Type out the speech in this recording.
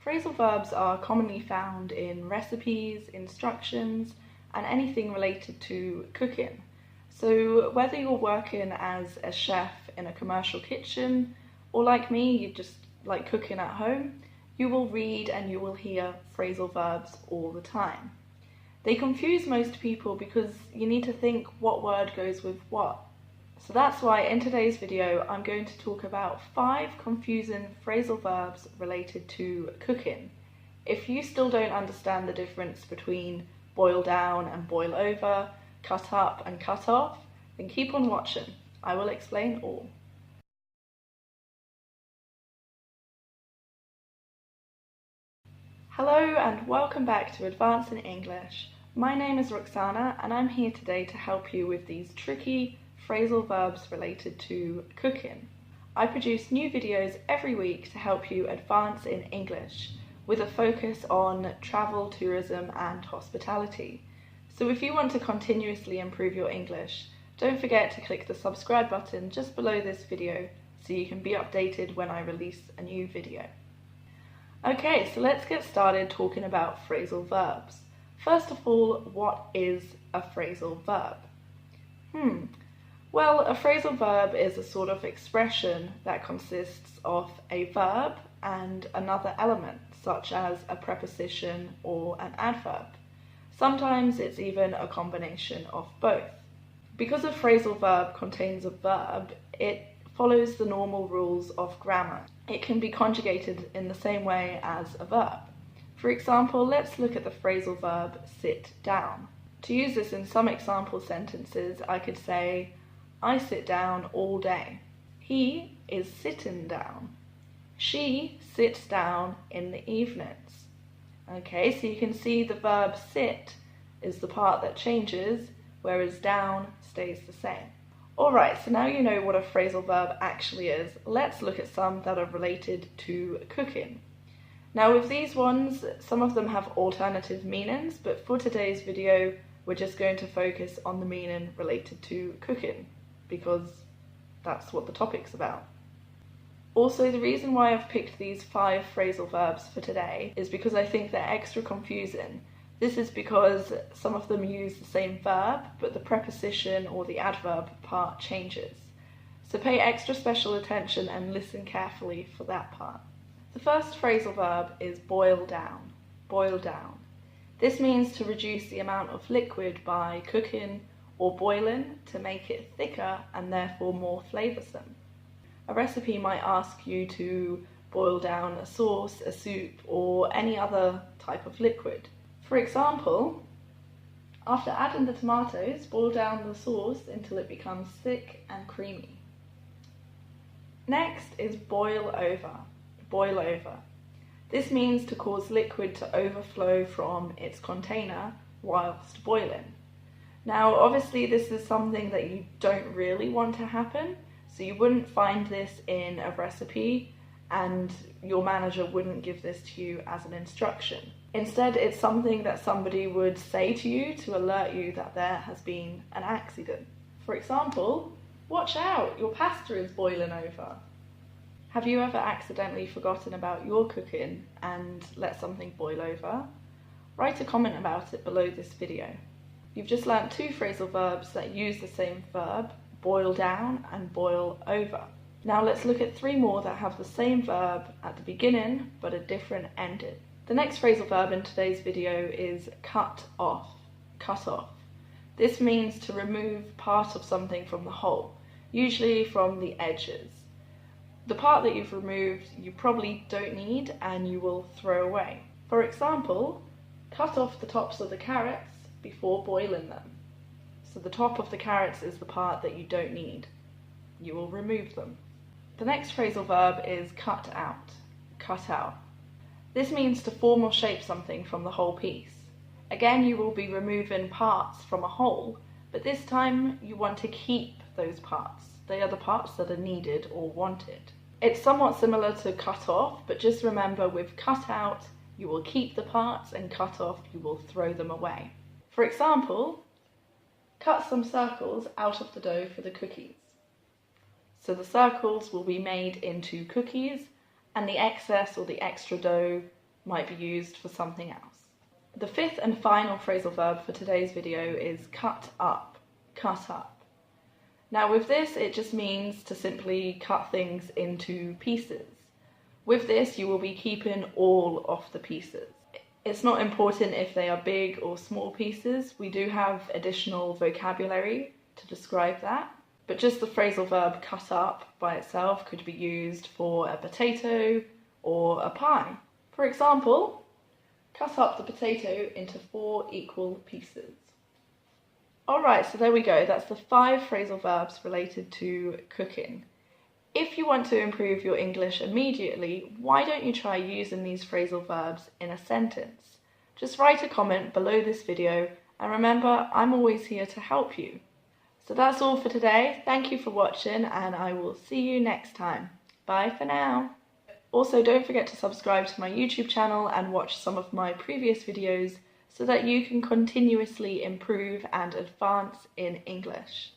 Phrasal verbs are commonly found in recipes, instructions, and anything related to cooking. So whether you're working as a chef in a commercial kitchen, or like me, you just like cooking at home, you will read and you will hear phrasal verbs all the time. They confuse most people because you need to think what word goes with what. So that's why in today's video I'm going to talk about 5 confusing phrasal verbs related to cooking. If you still don't understand the difference between boil down and boil over, cut up and cut off, then keep on watching. I will explain all. Hello and welcome back to Advancing English. My name is Roxana and I'm here today to help you with these tricky phrasal verbs related to cooking. I produce new videos every week to help you advance in English with a focus on travel, tourism and hospitality. So if you want to continuously improve your English, don't forget to click the subscribe button just below this video so you can be updated when I release a new video. Okay, so let's get started talking about phrasal verbs. First of all, what is a phrasal verb? Well, a phrasal verb is a sort of expression that consists of a verb and another element, such as a preposition or an adverb. Sometimes it's even a combination of both. Because a phrasal verb contains a verb, it follows the normal rules of grammar. It can be conjugated in the same way as a verb. For example, let's look at the phrasal verb sit down. To use this in some example sentences, I could say, I sit down all day. He is sitting down. She sits down in the evenings. Okay, so you can see the verb sit is the part that changes, whereas down stays the same. Alright, so now you know what a phrasal verb actually is, let's look at some that are related to cooking. Now with these ones, some of them have alternative meanings, but for today's video, we're just going to focus on the meaning related to cooking, because that's what the topic's about. Also, the reason why I've picked these 5 phrasal verbs for today is because I think they're extra confusing. This is because some of them use the same verb, but the preposition or the adverb part changes. So pay extra special attention and listen carefully for that part. The first phrasal verb is boil down. Boil down. This means to reduce the amount of liquid by cooking or boiling to make it thicker and therefore more flavoursome. A recipe might ask you to boil down a sauce, a soup, or any other type of liquid. For example, after adding the tomatoes, boil down the sauce until it becomes thick and creamy. Next is boil over. Boil over. This means to cause liquid to overflow from its container whilst boiling. Now, obviously this is something that you don't really want to happen, so you wouldn't find this in a recipe and your manager wouldn't give this to you as an instruction. Instead, it's something that somebody would say to you to alert you that there has been an accident. For example, watch out, your pasta is boiling over. Have you ever accidentally forgotten about your cooking and let something boil over? Write a comment about it below this video. You've just learnt 2 phrasal verbs that use the same verb, boil down and boil over. Now let's look at 3 more that have the same verb at the beginning but a different ending. The next phrasal verb in today's video is cut off. Cut off. This means to remove part of something from the whole, usually from the edges. The part that you've removed you probably don't need and you will throw away. For example, cut off the tops of the carrots before boiling them. So the top of the carrots is the part that you don't need. You will remove them. The next phrasal verb is cut out. Cut out. This means to form or shape something from the whole piece. Again, you will be removing parts from a whole, but this time you want to keep those parts. They are the parts that are needed or wanted. It's somewhat similar to cut off, but just remember with cut out, you will keep the parts, and cut off, you will throw them away. For example, cut some circles out of the dough for the cookies. So the circles will be made into cookies, and the excess or the extra dough might be used for something else. The fifth and final phrasal verb for today's video is cut up. Cut up. Now with this, it just means to simply cut things into pieces. With this, you will be keeping all of the pieces. It's not important if they are big or small pieces. We do have additional vocabulary to describe that. But just the phrasal verb cut up by itself could be used for a potato or a pie. For example, cut up the potato into 4 equal pieces. Alright, so there we go. That's the 5 phrasal verbs related to cooking. If you want to improve your English immediately, why don't you try using these phrasal verbs in a sentence? Just write a comment below this video, and remember, I'm always here to help you. So that's all for today. Thank you for watching, and I will see you next time. Bye for now. Also, don't forget to subscribe to my YouTube channel and watch some of my previous videos so that you can continuously improve and advance in English.